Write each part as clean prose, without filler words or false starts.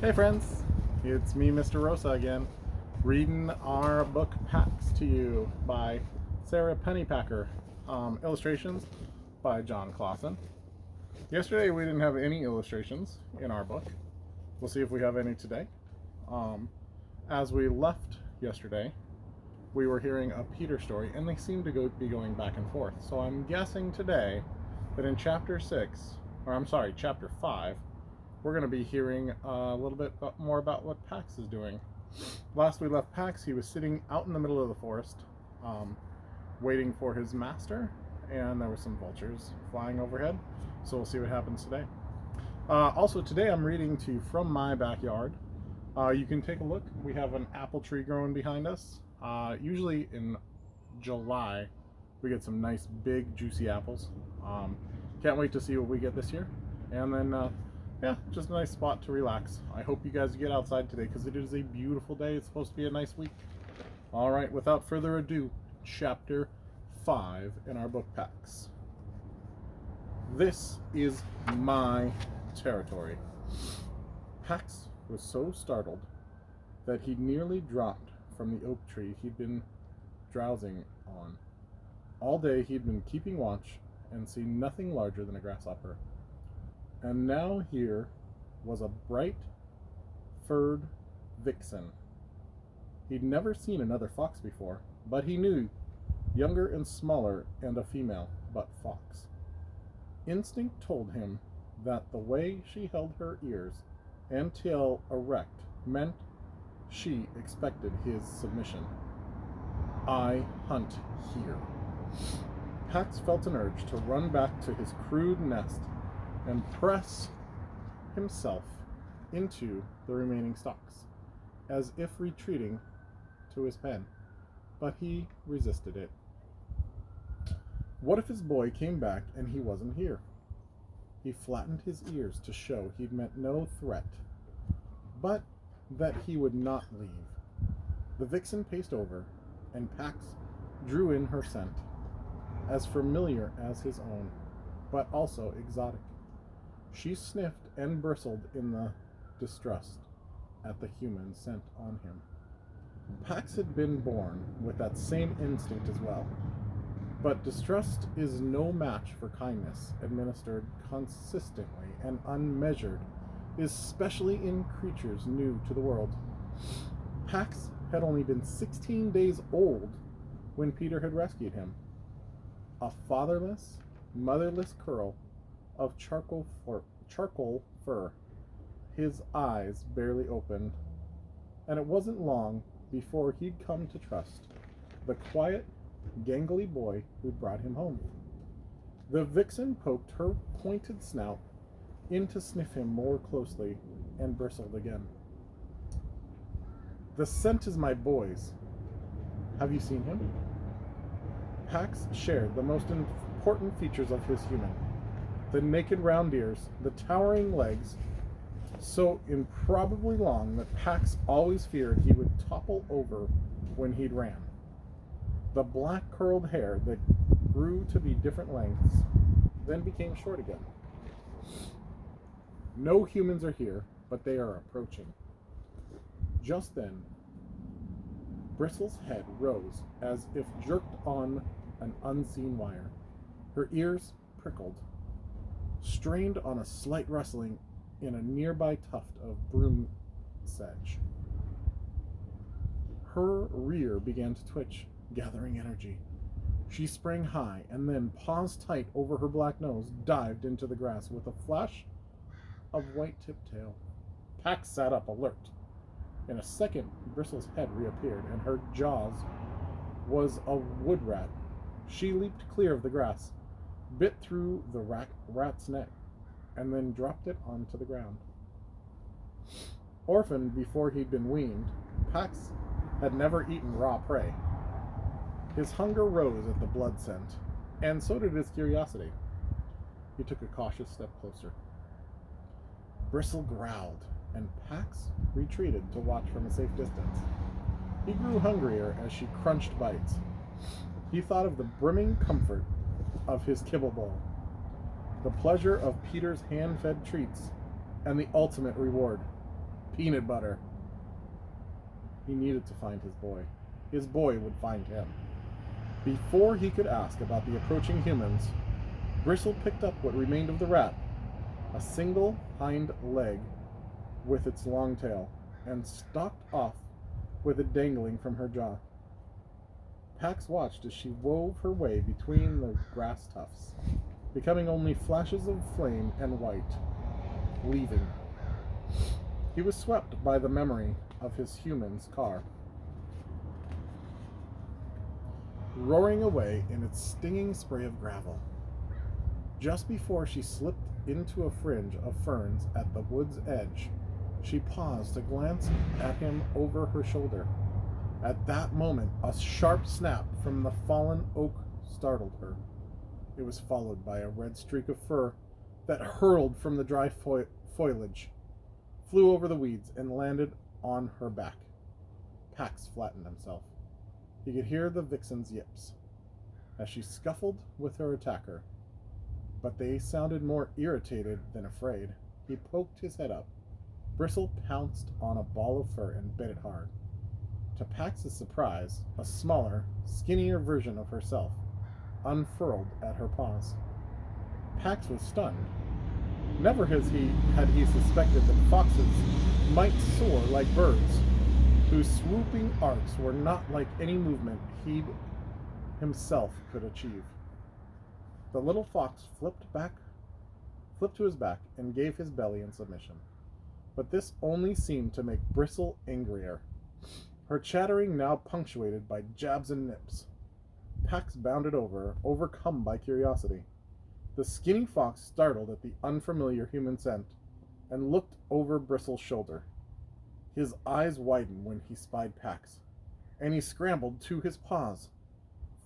Hey friends, it's me, Mr. Rosa again, reading our book Pax to you by Sarah Pennypacker. Illustrations by John Clausen. Yesterday we didn't have any illustrations in our book. We'll see if we have any today. As we left yesterday, we were hearing a Peter story, and they seem to be going back and forth. So I'm guessing today that in chapter 5, we're going to be hearing a little bit more about what Pax is doing. Last we left Pax, he was sitting out in the middle of the forest, waiting for his master, and there were some vultures flying overhead. So we'll see what happens today. Also today I'm reading to you from my backyard. You can take a look. We have an apple tree growing behind us. Usually in July we get some nice big juicy apples. Can't wait to see what we get this year. And then yeah, just a nice spot to relax. I hope you guys get outside today because it is a beautiful day. It's supposed to be a nice week. All right, without further ado, chapter 5 in our book Pax. This is my territory. Pax was so startled that he nearly dropped from the oak tree he'd been drowsing on. All day he'd been keeping watch and seen nothing larger than a grasshopper. And now here was a bright, furred vixen. He'd never seen another fox before, but he knew younger and smaller and a female, but fox. Instinct told him that the way she held her ears and tail erect meant she expected his submission. I hunt here. Pax felt an urge to run back to his crude nest and press himself into the remaining stalks, as if retreating to his pen, but he resisted it. What if his boy came back and he wasn't here? He flattened his ears to show he'd meant no threat, but that he would not leave. The vixen paced over, and Pax drew in her scent, as familiar as his own, but also exotic. She sniffed and bristled in the distrust at the human scent on him. Pax had been born with that same instinct as well, but distrust is no match for kindness administered consistently and unmeasured, especially in creatures new to the world. Pax had only been 16 days old when Peter had rescued him. A fatherless, motherless curl of charcoal fur, his eyes barely opened, and it wasn't long before he'd come to trust the quiet, gangly boy who brought him home. The vixen poked her pointed snout in to sniff him more closely and bristled again. The scent is my boy's. Have you seen him? Pax shared the most important features of his human. The naked round ears, the towering legs, so improbably long that Pax always feared he would topple over when he ran. The black curled hair that grew to be different lengths, then became short again. No humans are here, but they are approaching. Just then, Bristle's head rose as if jerked on an unseen wire. Her ears prickled, strained on a slight rustling in a nearby tuft of broom sedge. Her rear began to twitch, gathering energy. She sprang high and then, paws tight over her black nose, dived into the grass with a flash of white-tipped tail. Pax sat up, alert. In a second, Bristle's head reappeared, and her jaws was a wood rat. She leaped clear of the grass, bit through the rat's neck, and then dropped it onto the ground. Orphaned before he'd been weaned, Pax had never eaten raw prey. His hunger rose at the blood scent, and so did his curiosity. He took a cautious step closer. Bristle growled, and Pax retreated to watch from a safe distance. He grew hungrier as she crunched bites. He thought of the brimming comfort of his kibble bowl, the pleasure of Peter's hand-fed treats, and the ultimate reward, peanut butter. He needed to find his boy. His boy would find him. Before he could ask about the approaching humans, Bristle picked up what remained of the rat, a single hind leg with its long tail, and stalked off with it dangling from her jaw. Pax watched as she wove her way between the grass tufts, becoming only flashes of flame and white, leaving. He was swept by the memory of his human's car, roaring away in its stinging spray of gravel. Just before she slipped into a fringe of ferns at the wood's edge, she paused to glance at him over her shoulder. At that moment, a sharp snap from the fallen oak startled her. It was followed by a red streak of fur that hurled from the dry foliage, flew over the weeds, and landed on her back. Pax flattened himself. He could hear the vixen's yips as she scuffled with her attacker, but they sounded more irritated than afraid. He poked his head up. Bristle pounced on a ball of fur and bit it hard. To Pax's surprise, a smaller, skinnier version of herself unfurled at her paws. Pax was stunned. Never had he suspected that foxes might soar like birds, whose swooping arcs were not like any movement he himself could achieve. The little fox flipped to his back, and gave his belly in submission. But this only seemed to make Bristle angrier, her chattering now punctuated by jabs and nips. Pax bounded over, overcome by curiosity. The skinny fox startled at the unfamiliar human scent and looked over Bristle's shoulder. His eyes widened when he spied Pax, and he scrambled to his paws.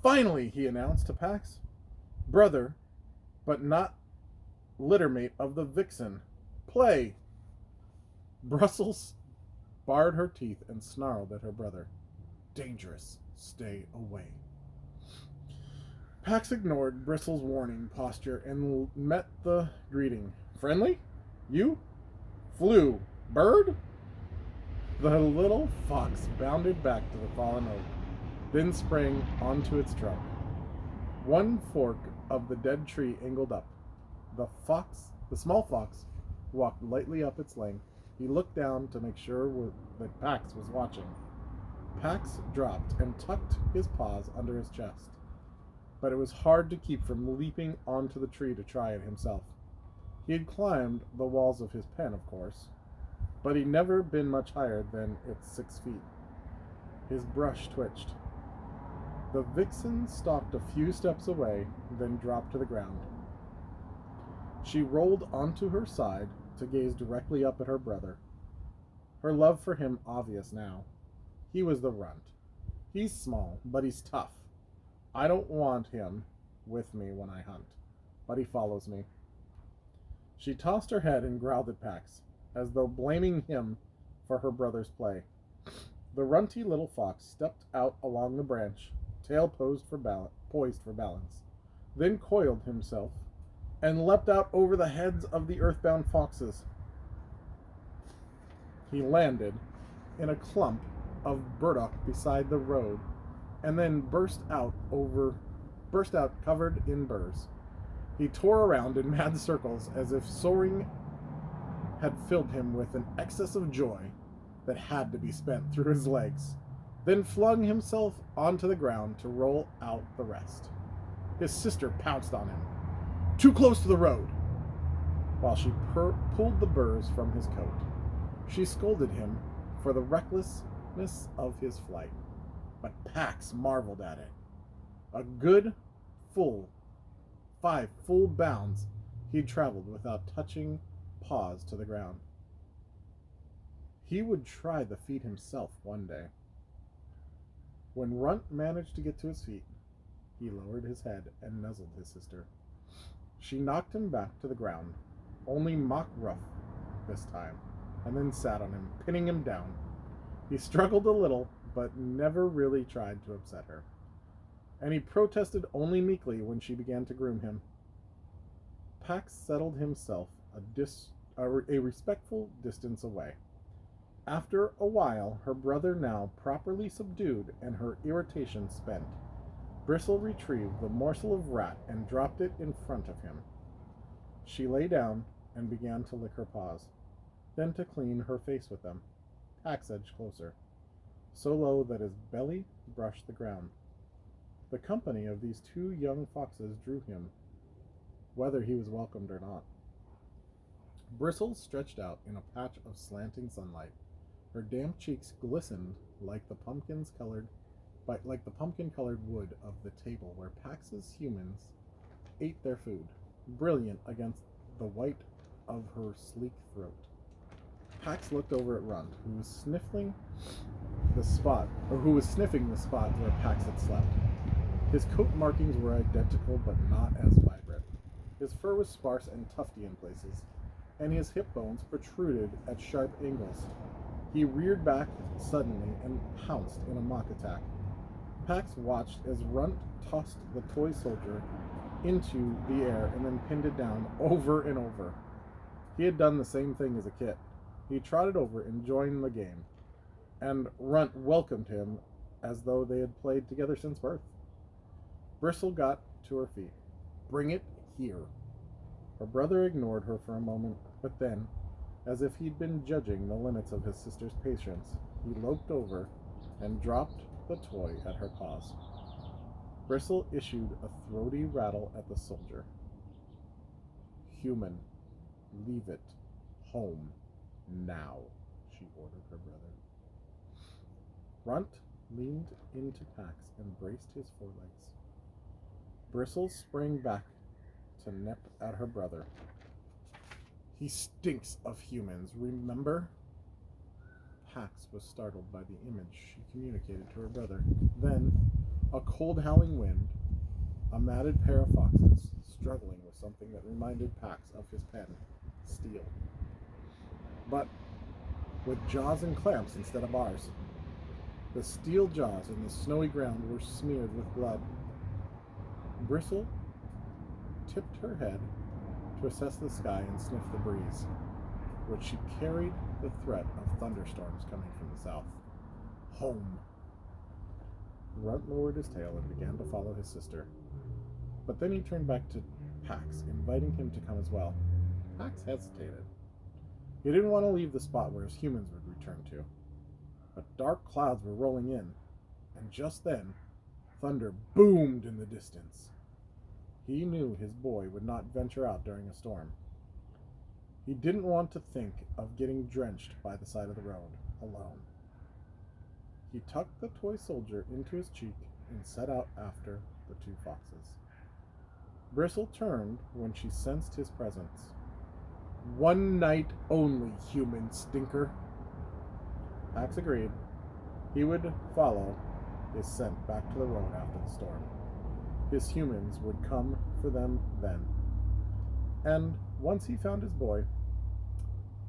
"Finally," he announced to Pax. "Brother, but not littermate of the vixen. Play!" Brussels bared her teeth and snarled at her brother. "Dangerous. Stay away." Pax ignored Bristle's warning posture and met the greeting. "Friendly? You? Flew? Bird?" The little fox bounded back to the fallen oak, then sprang onto its trunk. One fork of the dead tree angled up. The small fox, walked lightly up its length. He looked down to make sure that Pax was watching. Pax dropped and tucked his paws under his chest, but it was hard to keep from leaping onto the tree to try it himself. He had climbed the walls of his pen, of course, but he'd never been much higher than its 6 feet. His brush twitched. The vixen stalked a few steps away, then dropped to the ground. She rolled onto her side to gaze directly up at her brother. Her love for him obvious now. He was the runt. "He's small, but he's tough. I don't want him with me when I hunt, but he follows me." She tossed her head and growled at Pax, as though blaming him for her brother's play. The runty little fox stepped out along the branch, tail poised for balance, then coiled himself and leapt out over the heads of the earthbound foxes. He landed in a clump of burdock beside the road, and then burst out covered in burrs. He tore around in mad circles as if soaring had filled him with an excess of joy that had to be spent through his legs, then flung himself onto the ground to roll out the rest. His sister pounced on him. "Too close to the road," while she pulled the burrs from his coat. She scolded him for the recklessness of his flight, but Pax marveled at it. A good 5 full bounds he'd traveled without touching paws to the ground. He would try the feat himself one day. When Runt managed to get to his feet, he lowered his head and nuzzled his sister. She knocked him back to the ground, only mock rough this time, and then sat on him, pinning him down. He struggled a little, but never really tried to upset her, and he protested only meekly when she began to groom him. Pax settled himself a respectful distance away. After a while, her brother now properly subdued and her irritation spent, Bristle retrieved the morsel of rat and dropped it in front of him. She lay down and began to lick her paws, then to clean her face with them. Pax edged closer, so low that his belly brushed the ground. The company of these two young foxes drew him, whether he was welcomed or not. Bristle stretched out in a patch of slanting sunlight. Her damp cheeks glistened like the pumpkin-colored wood of the table where Pax's humans ate their food, brilliant against the white of her sleek throat. Pax looked over at Runt, who was sniffing the spot where Pax had slept. His coat markings were identical, but not as vibrant. His fur was sparse and tufty in places, and his hip bones protruded at sharp angles. He reared back suddenly and pounced in a mock attack. Pax watched as Runt tossed the toy soldier into the air and then pinned it down over and over. He had done the same thing as a kid. He trotted over and joined the game, and Runt welcomed him as though they had played together since birth. Bristle got to her feet. "Bring it here." Her brother ignored her for a moment, but then, as if he'd been judging the limits of his sister's patience, he loped over and dropped the toy at her paws. Bristle issued a throaty rattle at the soldier. "Human, leave it home now," she ordered her brother. Runt leaned into Pax and braced his forelegs. Bristle sprang back to nip at her brother. "He stinks of humans, remember?" Pax was startled by the image she communicated to her brother. Then, a cold howling wind, a matted pair of foxes, struggling with something that reminded Pax of his pen, steel. But with jaws and clamps instead of bars. The steel jaws in the snowy ground were smeared with blood. Bristle tipped her head to assess the sky and sniff the breeze, which she carried the threat of thunderstorms coming from the south. Home. Runt lowered his tail and began to follow his sister. But then he turned back to Pax, inviting him to come as well. Pax hesitated. He didn't want to leave the spot where his humans would return to. But dark clouds were rolling in, and just then, thunder boomed in the distance. He knew his boy would not venture out during a storm. He didn't want to think of getting drenched by the side of the road, alone. He tucked the toy soldier into his cheek and set out after the two foxes. Bristle turned when she sensed his presence. "One night only, human stinker." Pax agreed. He would follow his scent back to the road after the storm. His humans would come for them then. And once he found his boy,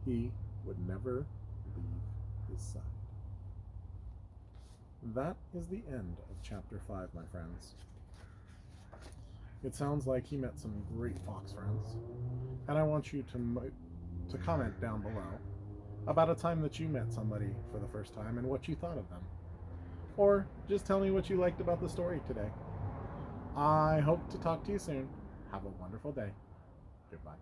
he would never leave his side. That is the end of chapter 5, my friends. It sounds like he met some great fox friends, and I want you to comment down below about a time that you met somebody for the first time and what you thought of them. Or just tell me what you liked about the story today. I hope to talk to you soon. Have a wonderful day. Goodbye.